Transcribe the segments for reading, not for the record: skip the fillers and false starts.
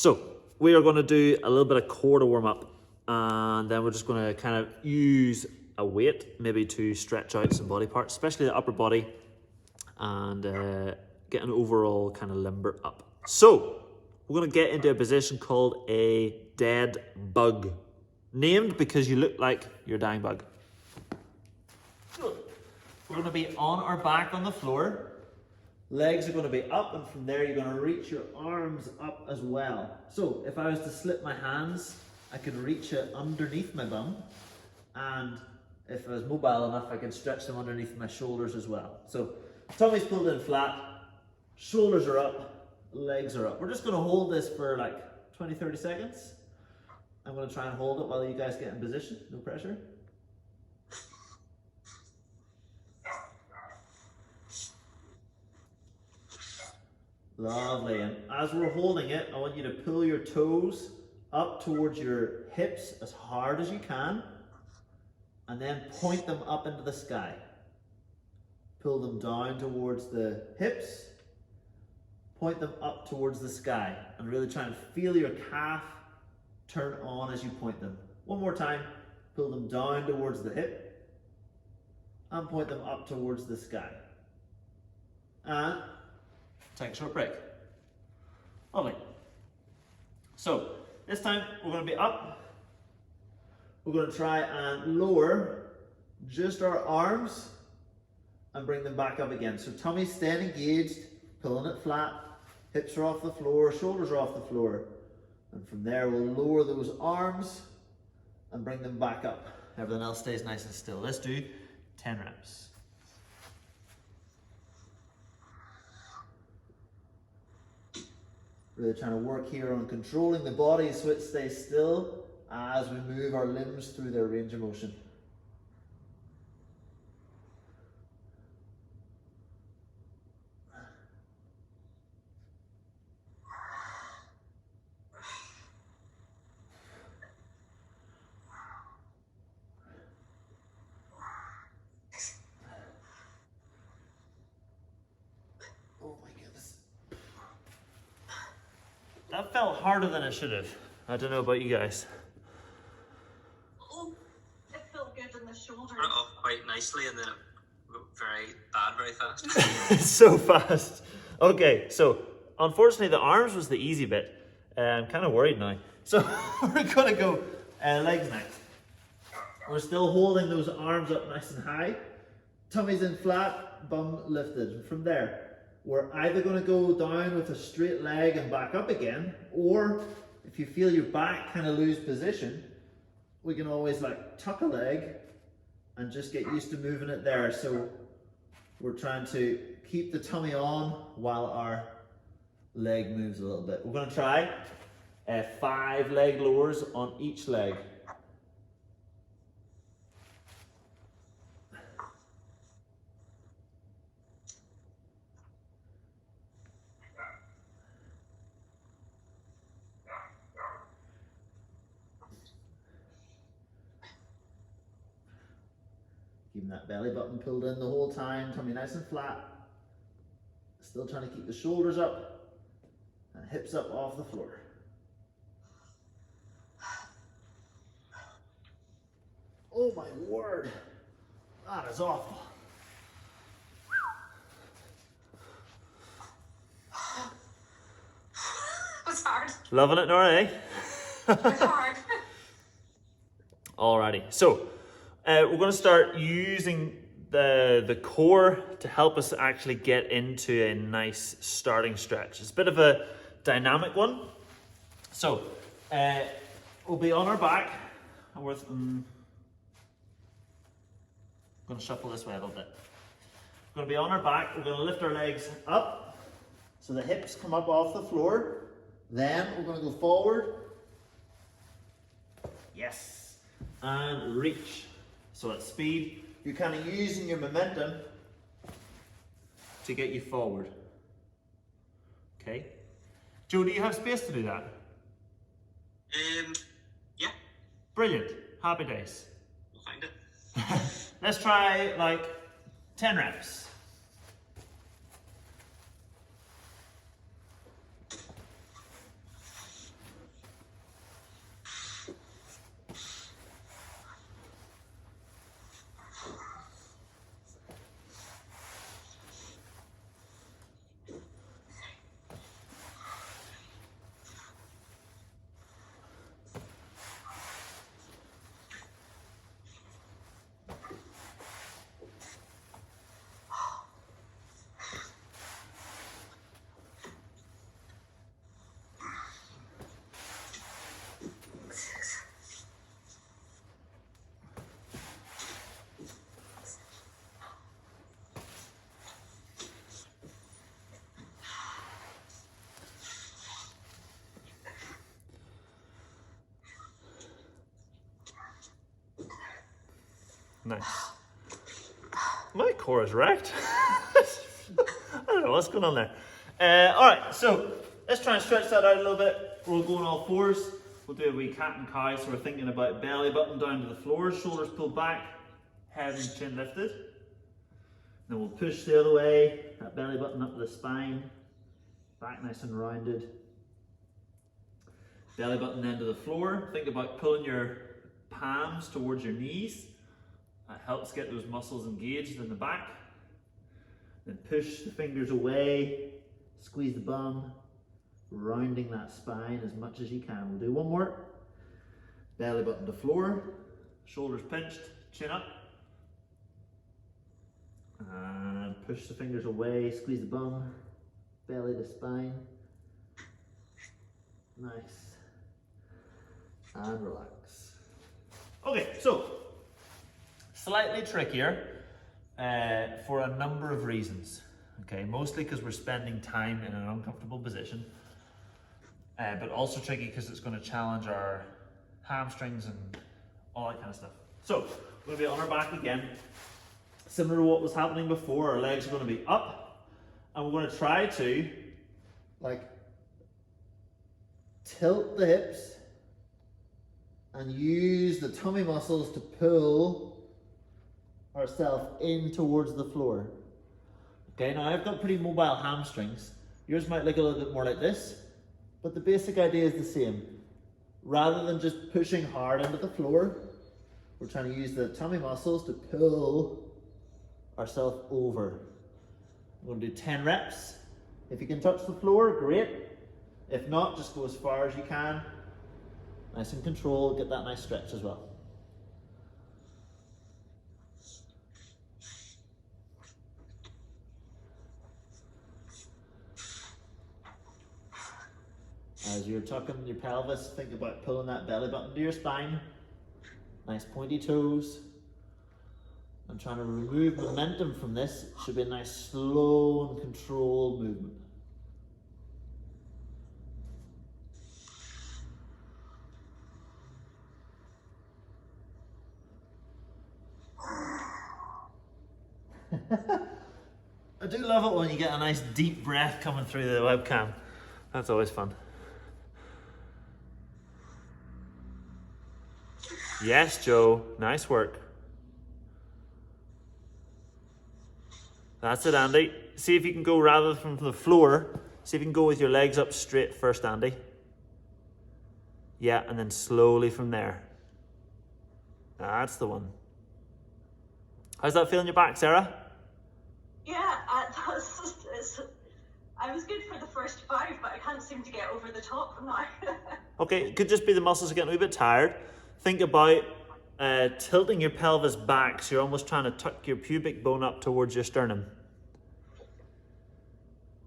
So we are going to do a little bit of core to warm up, and then we're just going to kind of use a weight maybe to stretch out some body parts, especially the upper body, and get an overall kind of limber up. So we're going to get into a position called a dead bug, named because you look like you're a dying bug. So we're going to be on our back on the floor. Legs are going to be up, and from there you're going to reach your arms up as well. So if I was to slip my hands, I could reach it underneath my bum, and if I was mobile enough, I could stretch them underneath my shoulders as well. So tummy's pulled in flat, shoulders are up, legs are up. We're just going to hold this for like 20-30 seconds. I'm going to try and hold it while you guys get in position, no pressure. Lovely, and as we're holding it, I want you to pull your toes up towards your hips as hard as you can, and then point them up into the sky. Pull them down towards the hips, point them up towards the sky, and really try and feel your calf turn on as you point them. One more time, pull them down towards the hip, and point them up towards the sky. And take a short break. Lovely. So this time we're going to be up. We're going to try and lower just our arms and bring them back up again. So tummy's staying engaged, pulling it flat, hips are off the floor, shoulders are off the floor. And from there we'll lower those arms and bring them back up. Everything else stays nice and still. Let's do 10 reps. Really trying to work here on controlling the body so it stays still as we move our limbs through their range of motion. Oh my goodness. That felt harder than it should have. I don't know about you guys. Oh, it felt good in the shoulder. Put it off quite nicely, and then it went very bad very fast. So fast. Okay, so unfortunately the arms was the easy bit. I'm kind of worried now. So we're gonna go legs next. We're still holding those arms up nice and high. Tummy's in flat, bum lifted. From there, we're either going to go down with a straight leg and back up again, or if you feel your back kind of lose position, we can always like tuck a leg and just get used to moving it there. So we're trying to keep the tummy on while our leg moves a little bit. We're going to try 5 leg lowers on each leg. Keeping that belly button pulled in the whole time, tummy nice and flat. Still trying to keep the shoulders up and hips up off the floor. Oh my word, that is awful. It's hard. Loving it, Nora, eh? It's hard. Alrighty, so we're going to start using the core to help us actually get into a nice starting stretch. It's a bit of a dynamic one. So we'll be on our back, and we're going to shuffle this way a little bit. We're going to be on our back. We're going to lift our legs up so the hips come up off the floor. Then we're going to go forward. Yes. And reach. So at speed, you're kind of using your momentum to get you forward. Okay. Joe, do you have space to do that? Yeah, Brilliant. Happy days. we'll find it. Let's try like 10 reps. Nice. My core is wrecked. I don't know what's going on there. Alright, so let's try and stretch that out a little bit. We'll go on all fours. We'll do a wee cat and cow, so we're thinking about belly button down to the floor, shoulders pulled back, head and chin lifted. Then we'll push the other way, that belly button up to the spine, back nice and rounded. Belly button then to the floor. Think about pulling your palms towards your knees. That helps get those muscles engaged in the back. Then push the fingers away, squeeze the bum, rounding that spine as much as you can. We'll do one more. Belly button to floor, shoulders pinched, chin up. And push the fingers away, squeeze the bum, belly to spine. Nice. And relax. Okay, so slightly trickier for a number of reasons. Okay, mostly because we're spending time in an uncomfortable position, but also tricky because it's going to challenge our hamstrings and all that kind of stuff. So we're going to be on our back again. Similar to what was happening before, our legs are going to be up, and we're going to try to tilt the hips and use the tummy muscles to pull ourselves in towards the floor. Okay, now I've got pretty mobile hamstrings. Yours might look a little bit more like this, but the basic idea is the same. Rather than just pushing hard into the floor, we're trying to use the tummy muscles to pull ourselves over. We're going to do 10 reps. If you can touch the floor, great. If not, just go as far as you can. Nice and controlled, get that nice stretch as well. As you're tucking your pelvis, think about pulling that belly button to your spine. Nice pointy toes. I'm trying to remove momentum from this. It should be a nice slow and controlled movement. I do love it when you get a nice deep breath coming through the webcam. That's always fun. Yes, Joe. Nice work. That's it, Andy. See if you can go rather from the floor. See if you can go with your legs up straight first, Andy. Yeah, and then slowly from there. That's the one. How's that feel in your back, Sarah? Yeah, I was good for the first 5, but I can't seem to get over the top now. Okay, it could just be the muscles are getting a wee bit tired. Think about tilting your pelvis back, so you're almost trying to tuck your pubic bone up towards your sternum.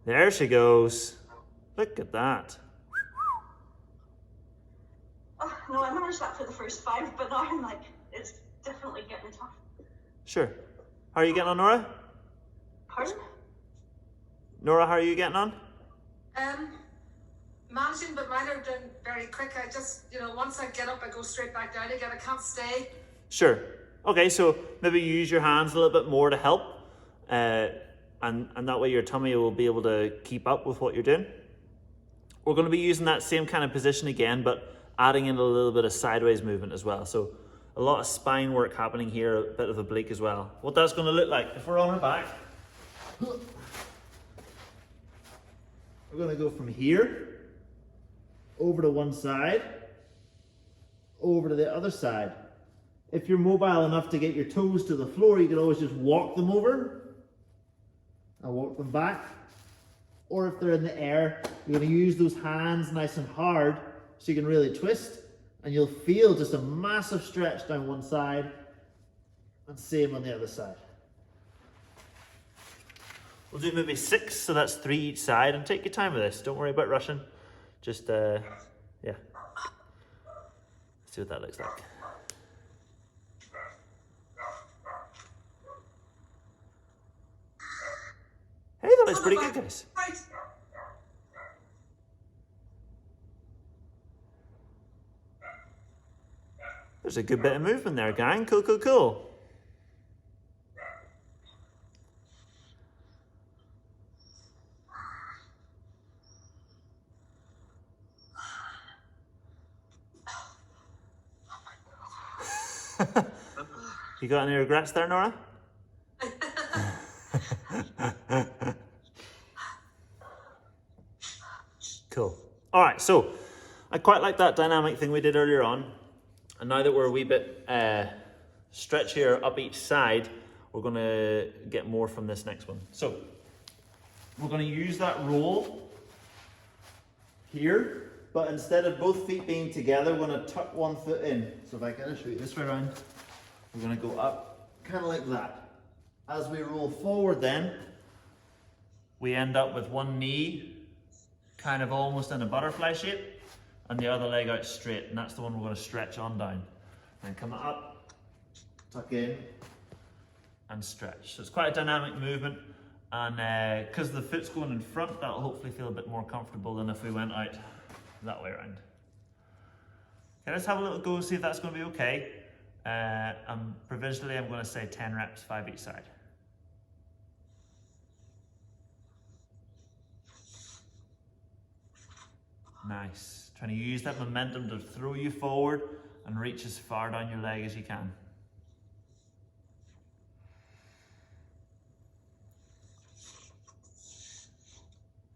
There she goes. Look at that. Oh, no, I managed that for the first 5, but now I'm like, it's definitely getting tough. Sure. How are you getting on, Nora? Pardon? Nora, how are you getting on? Managing, but mine are done very quick. I just, once I get up, I go straight back down again. I can't stay. Sure. Okay, so maybe you use your hands a little bit more to help, and that way your tummy will be able to keep up with what you're doing. We're going to be using that same kind of position again, but adding in a little bit of sideways movement as well. So a lot of spine work happening here, a bit of oblique as well. What that's going to look like, if we're on our back, we're going to go from here, over to one side, over to the other side. If you're mobile enough to get your toes to the floor, you can always just walk them over and walk them back. Or if they're in the air, you're going to use those hands nice and hard so you can really twist, and you'll feel just a massive stretch down one side, and same on the other side. We'll do maybe 6, so that's 3 each side, and take your time with this. Don't worry about rushing. Just, yeah. Let's see what that looks like. Hey, that looks pretty good, guys. Right. There's a good bit of movement there, gang. Cool, cool, cool. You got any regrets there, Nora? Cool. All right, so I quite like that dynamic thing we did earlier on. And now that we're a wee bit stretchier up each side, we're going to get more from this next one. So we're going to use that roll here, but instead of both feet being together, we're going to tuck one foot in. So if I kind of show you this way around, we're going to go up kind of like that. As we roll forward then, we end up with one knee kind of almost in a butterfly shape and the other leg out straight, and that's the one we're going to stretch on down. And come up, tuck in and stretch. So it's quite a dynamic movement, and because the foot's going in front, that'll hopefully feel a bit more comfortable than if we went out that way around. Okay, let's have a little go, see if that's going to be okay. Provisionally I'm going to say 10 reps, 5 each side. Nice. Trying to use that momentum to throw you forward and reach as far down your leg as you can.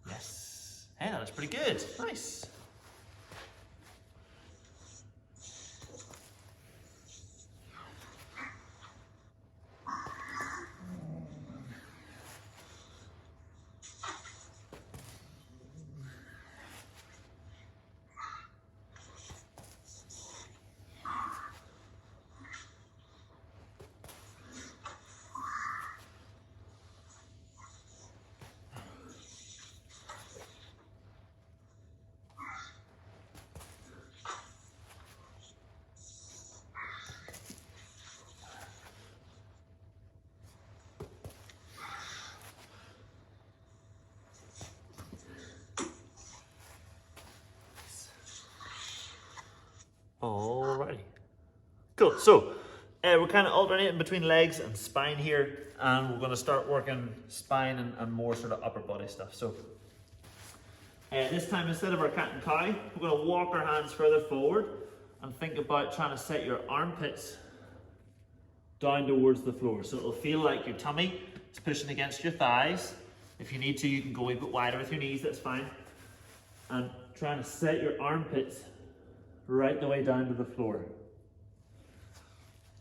Yes. Hey, that looks pretty good. Nice. Alrighty. Cool. So we're kind of alternating between legs and spine here, and we're going to start working spine and more sort of upper body stuff. So this time, instead of our cat and cow, we're going to walk our hands further forward and think about trying to set your armpits down towards the floor. So it'll feel like your tummy is pushing against your thighs. If you need to, you can go a bit wider with your knees, that's fine. And trying to set your armpits right the way down to the floor.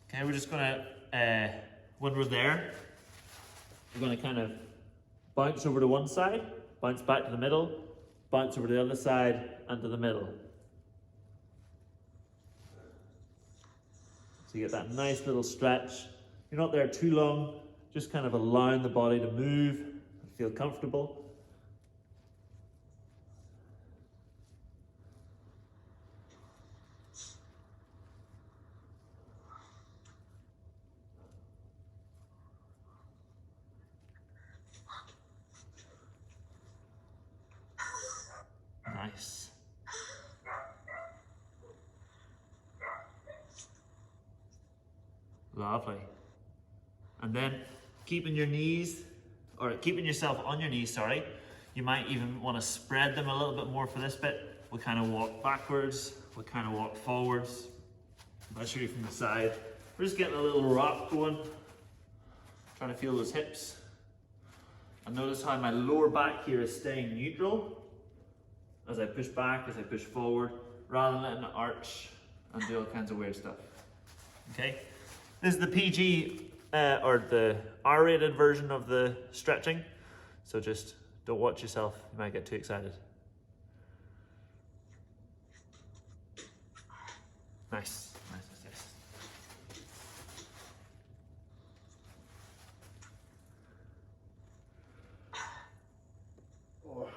Okay, we're just gonna, when we're there, we're gonna kind of bounce over to one side, bounce back to the middle, bounce over to the other side and to the middle. So you get that nice little stretch. You're not there too long, just kind of allowing the body to move and feel comfortable. Nice. Lovely. And then keeping your knees, or keeping yourself on your knees, sorry, you might even want to spread them a little bit more for this bit. We kind of walk backwards, we kind of walk forwards. I'll show you from the side. We're just getting a little rock going, trying to feel those hips. And notice how my lower back here is staying neutral as I push back, as I push forward, rather than letting it arch and do all kinds of weird stuff. Okay? This is the PG or the R-rated version of the stretching, so just don't watch yourself, you might get too excited. Nice, nice, nice. Oh.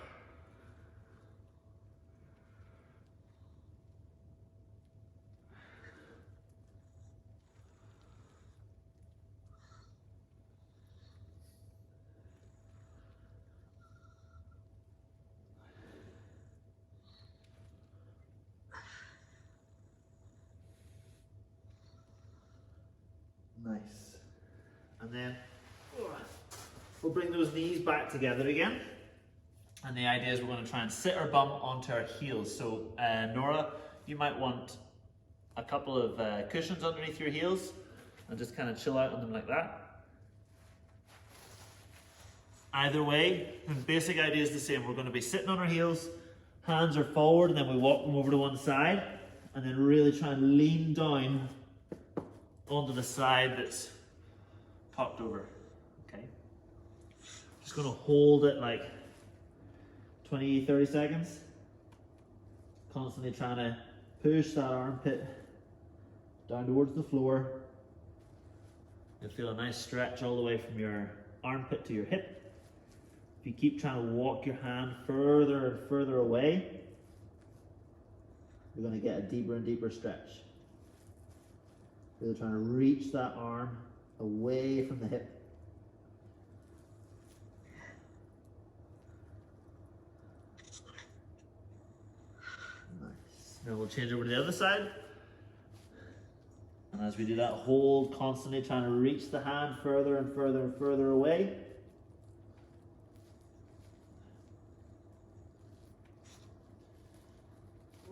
Nice. And then we'll bring those knees back together again. And the idea is we're going to try and sit our bum onto our heels. So Nora, you might want a couple of cushions underneath your heels and just kind of chill out on them like that. Either way, the basic idea is the same. We're going to be sitting on our heels, hands are forward, and then we walk them over to one side, and then really try and lean down onto the side that's cocked over. Okay. Just going to hold it like 20-30 seconds. Constantly trying to push that armpit down towards the floor. You'll feel a nice stretch all the way from your armpit to your hip. If you keep trying to walk your hand further and further away, you're going to get a deeper and deeper stretch. Really trying to reach that arm away from the hip. Nice. Now we'll change over to the other side. And as we do that, hold constantly, trying to reach the hand further and further and further away.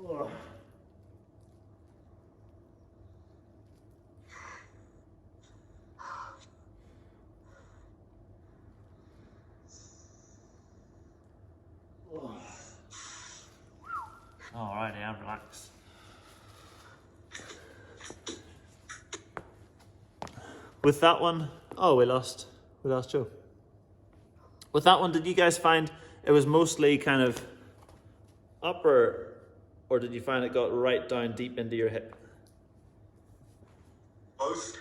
Ugh. Alright, yeah, relax. With that one, oh, we lost Joe. With that one, did you guys find it was mostly kind of upper, or did you find it got right down deep into your hip? Both.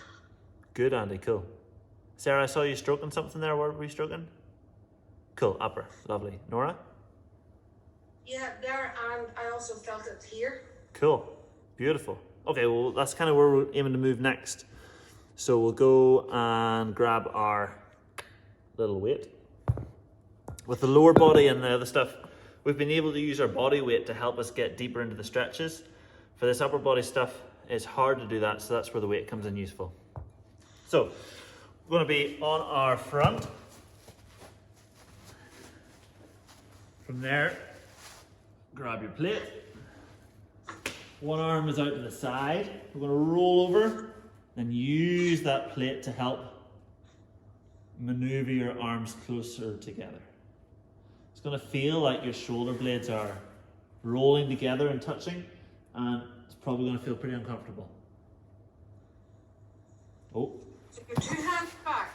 Good, Andy, cool. Sarah, I saw you stroking something there. What were you stroking? Cool, upper, lovely. Nora? Yeah, there, and I also felt it here. Cool, beautiful. Okay, well, that's kind of where we're aiming to move next. So we'll go and grab our little weight. With the lower body and the other stuff, we've been able to use our body weight to help us get deeper into the stretches. For this upper body stuff, it's hard to do that, so that's where the weight comes in useful. So, we're going to be on our front. From there, grab your plate. One arm is out to the side. We're going to roll over and use that plate to help maneuver your arms closer together. It's going to feel like your shoulder blades are rolling together and touching, and it's probably going to feel pretty uncomfortable. Oh. So your two hands back.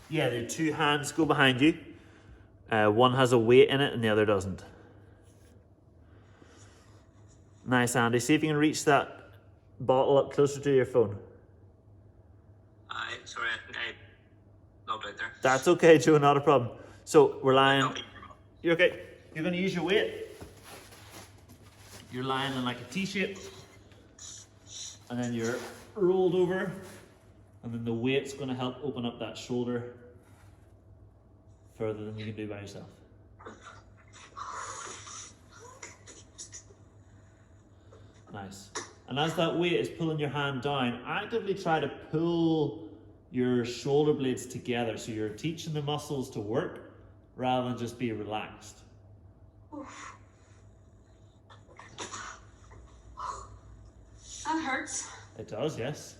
Yeah, the two hands go behind you. One has a weight in it and the other doesn't. Nice, Andy. See if you can reach that bottle up closer to your phone. Sorry, I logged out there. That's okay, Joe, not a problem. So we're lying. You're okay. You're going to use your weight. You're lying in like a T shape. And then you're rolled over. And then the weight's going to help open up that shoulder further than you can do by yourself. Nice. And as that weight is pulling your hand down, actively try to pull your shoulder blades together, so you're teaching the muscles to work rather than just be relaxed. Oof. That hurts. It does, yes.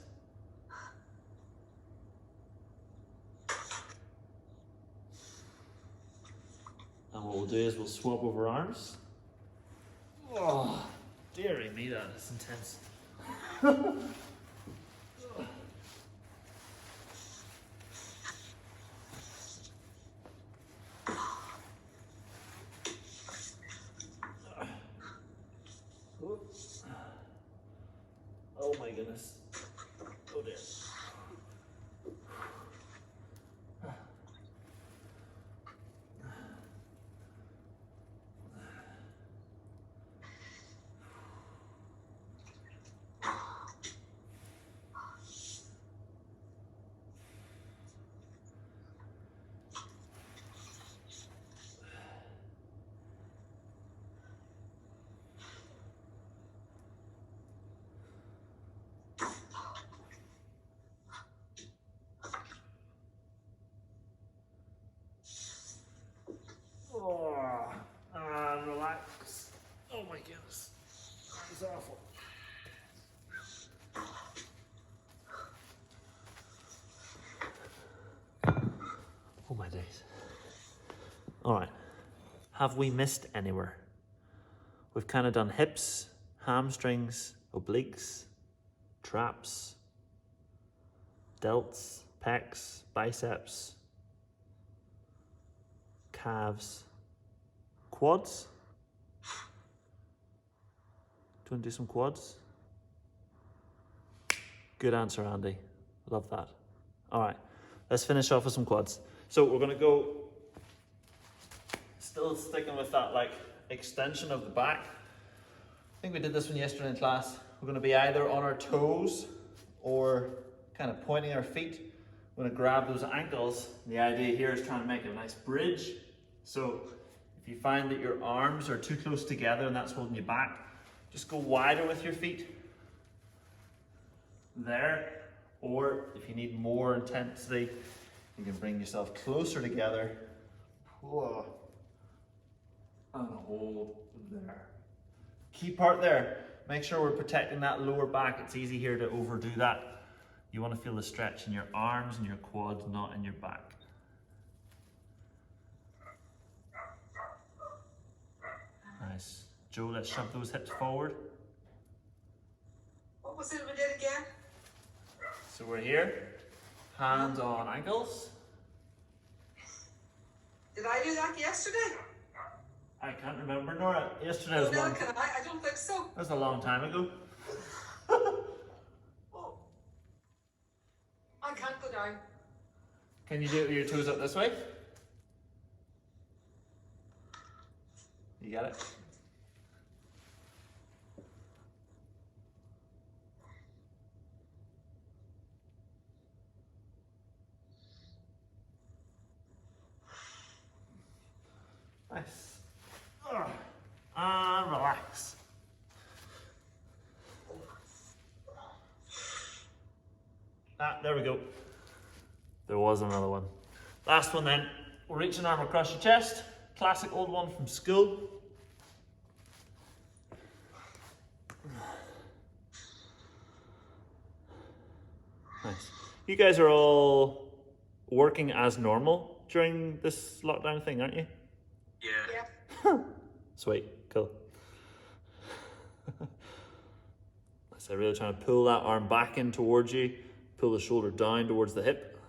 And what we'll do is we'll swap over arms. Oh, dearie me, that is intense. Oh my goodness. Oh dear. All right. Have we missed anywhere? We've kind of done hips, hamstrings, obliques, traps, delts, pecs, biceps, calves, quads. Do you want to do some quads? Good answer, Andy. Love that. All right, let's finish off with some quads. So we're gonna go, still sticking with that like extension of the back. I think we did this one yesterday in class. We're gonna be either on our toes or kind of pointing our feet. We're gonna grab those ankles. The idea here is trying to make a nice bridge. So if you find that your arms are too close together and that's holding you back, just go wider with your feet. There. Or if you need more intensity, you can bring yourself closer together. Whoa. And hold there. Key part there, make sure we're protecting that lower back. It's easy here to overdo that. You want to feel the stretch in your arms and your quads, not in your back. Nice. Joe, let's shove those hips forward. What was it we did again? So we're here, hands on ankles. Did I do that yesterday? I can't remember, Nora. Yesterday was No, long. can I? I don't think so. That was a long time ago. Oh. I can't go down. Can you do it with your toes up this way? You got it? Nice. And relax. There we go. There was another one. Last one then. We'll reach an arm across your chest. Classic old one from school. Nice. You guys are all working as normal during this lockdown thing, aren't you? Yeah. Sweet, cool. So really trying to pull that arm back in towards you, pull the shoulder down towards the hip.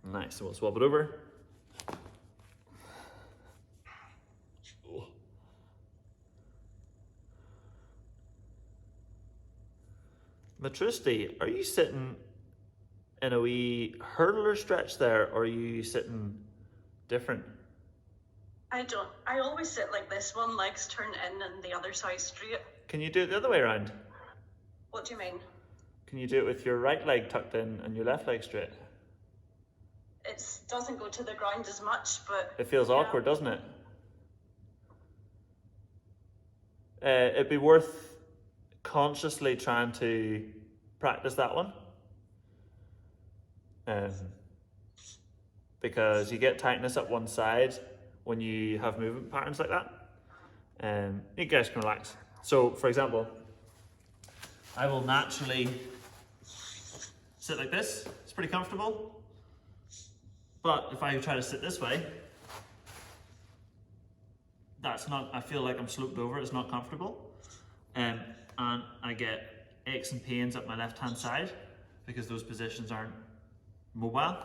Nice, so we'll swap it over. Matrusty, are you sitting in a wee hurdler stretch there, or are you sitting different? I always sit like this, one leg's turned in and the other side straight. Can you do it the other way around? What do you mean? Can you do it with your right leg tucked in and your left leg straight? It doesn't go to the ground as much, but... It feels yeah. awkward, doesn't it? It'd be worth consciously trying to practice that one. Because you get tightness up one side when you have movement patterns like that. You guys can relax. So, for example, I will naturally sit like this. It's pretty comfortable. But if I try to sit this way, that's not, I feel like I'm sloped over, it's not comfortable. And I get aches and pains up my left-hand side because those positions aren't mobile.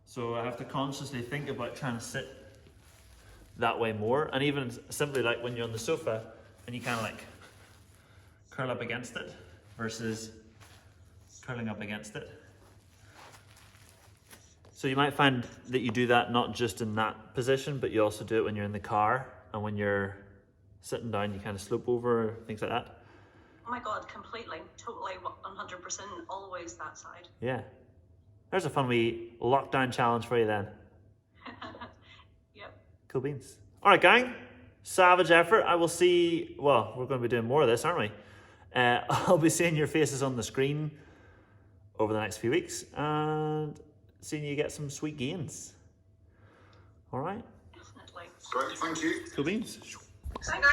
So I have to consciously think about trying to sit that way more. And even simply like when you're on the sofa and you kind of like curl up against it versus curling up against it. So you might find that you do that not just in that position, but you also do it when you're in the car and when you're sitting down, you kind of slope over, things like that. Oh my God, completely, totally, 100%, always that side. Yeah. There's a fun wee lockdown challenge for you then. Yep. Cool beans. All right, gang. Savage effort. I will see, well, we're going to be doing more of this, aren't we? I'll be seeing your faces on the screen over the next few weeks and seeing you get some sweet gains. All right? Definitely. Great, thank you. Cool beans. Thanks.